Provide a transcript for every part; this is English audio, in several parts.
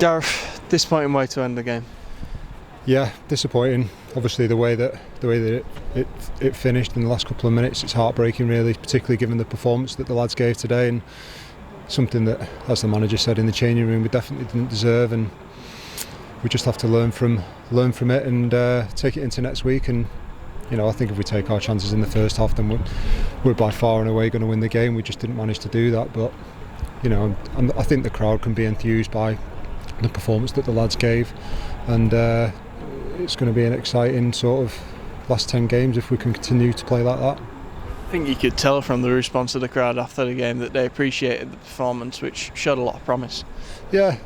Gareth, disappointing way to end the game. Yeah, disappointing. Obviously, the way that it finished in the last couple of minutes, it's heartbreaking, really, particularly given the performance that the lads gave today, and something that, as the manager said in the changing room, we definitely didn't deserve, and we just have to learn from it and take it into next week. And I think if we take our chances in the first half, then we're by far and away going to win the game. We just didn't manage to do that, but I think the crowd can be enthused by the performance that the lads gave, and it's going to be an exciting sort of last 10 games if we can continue to play like that. I think you could tell from the response of the crowd after the game that they appreciated the performance, which showed a lot of promise. Yeah,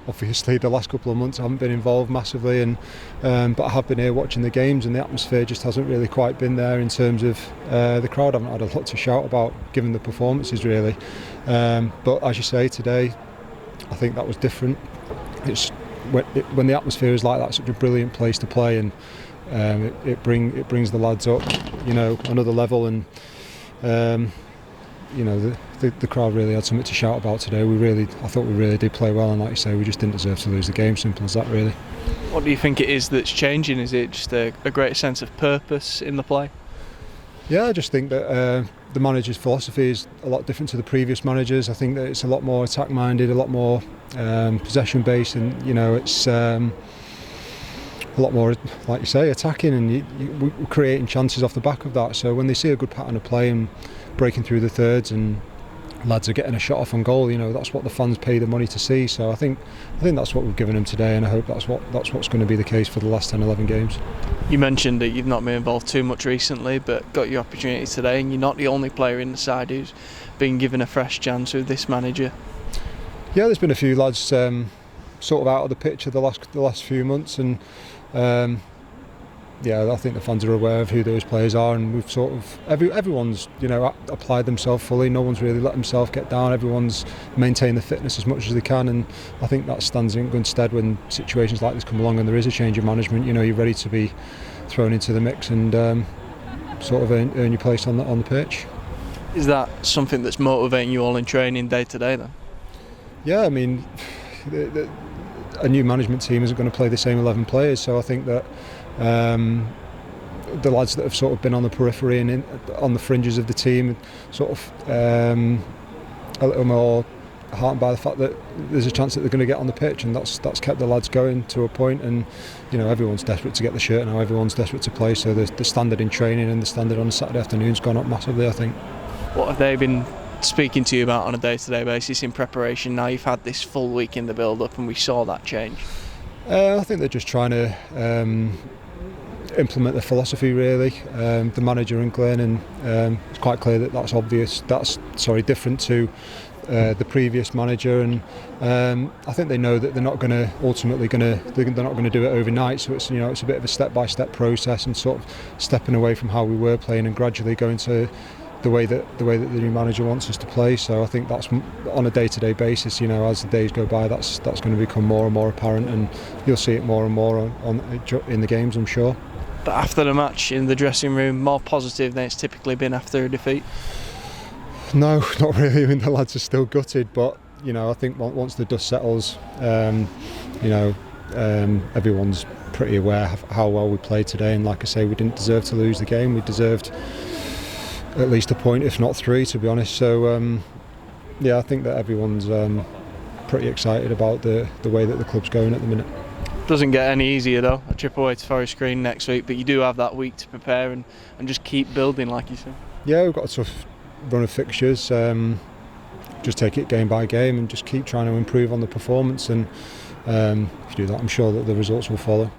obviously the last couple of months I haven't been involved massively, and but I have been here watching the games, and the atmosphere just hasn't really quite been there in terms of the crowd haven't had a lot to shout about given the performances, really. But as you say, today I think that was different. It's when the atmosphere is like that, such a brilliant place to play, and it brings the lads up, another level, and the crowd really had something to shout about today. I thought we really did play well, and like you say, we just didn't deserve to lose the game. Simple as that, really. What do you think it is that's changing? Is it just a greater sense of purpose in the play? Yeah, I just think that the manager's philosophy is a lot different to the previous managers. I think that it's a lot more attack-minded, a lot more possession-based, and it's a lot more, like you say, attacking, and we're creating chances off the back of that. So when they see a good pattern of play and breaking through the thirds, and lads are getting a shot off on goal, that's what the fans pay the money to see. So I think that's what we've given them today, and I hope that's what's going to be the case for the last 10-11 games. You mentioned that you've not been involved too much recently, but got your opportunity today, and you're not the only player in the side who's been given a fresh chance with this manager. Yeah, there's been a few lads sort of out of the picture the last few months, and I think the fans are aware of who those players are, and we've sort of everyone's applied themselves fully. No one's really let themselves get down. Everyone's maintained the fitness as much as they can, and I think that stands in good stead when situations like this come along and there is a change of management. You're ready to be thrown into the mix and sort of earn your place on the pitch. Is that something that's motivating you all in training day to day then? Yeah, I mean, a new management team isn't going to play the same 11 players, so I think that the lads that have sort of been on the periphery and on the fringes of the team, sort of a little more heartened by the fact that there's a chance that they're going to get on the pitch, and that's kept the lads going to a point. And everyone's desperate to get the shirt now, everyone's desperate to play, so the standard in training and the standard on a Saturday afternoon's gone up massively, I think. What have they been speaking to you about on a day-to-day basis in preparation? Now you've had this full week in the build-up and we saw that change. I think they're just trying to implement the philosophy, really. The manager and Glenn, and it's quite clear that that's obvious. That's different to the previous manager, and I think they know that they're not going to do it overnight. So it's it's a bit of a step-by-step process, and sort of stepping away from how we were playing and gradually going to the way that the new manager wants us to play. So I think that's on a day-to-day basis. As the days go by, that's going to become more and more apparent, and you'll see it more and more in the games, I'm sure. But after the match in the dressing room, more positive than it's typically been after a defeat? No, not really. I mean, the lads are still gutted, but I think once the dust settles, everyone's pretty aware of how well we played today. And like I say, we didn't deserve to lose the game. We deserved at least a point, if not 3, to be honest. So I think that everyone's pretty excited about the way that the club's going at the minute. Doesn't get any easier though, a trip away to Forest Green next week, but you do have that week to prepare and just keep building, like you said. Yeah, we've got a tough run of fixtures. Just take it game by game and just keep trying to improve on the performance, and if you do that, I'm sure that the results will follow.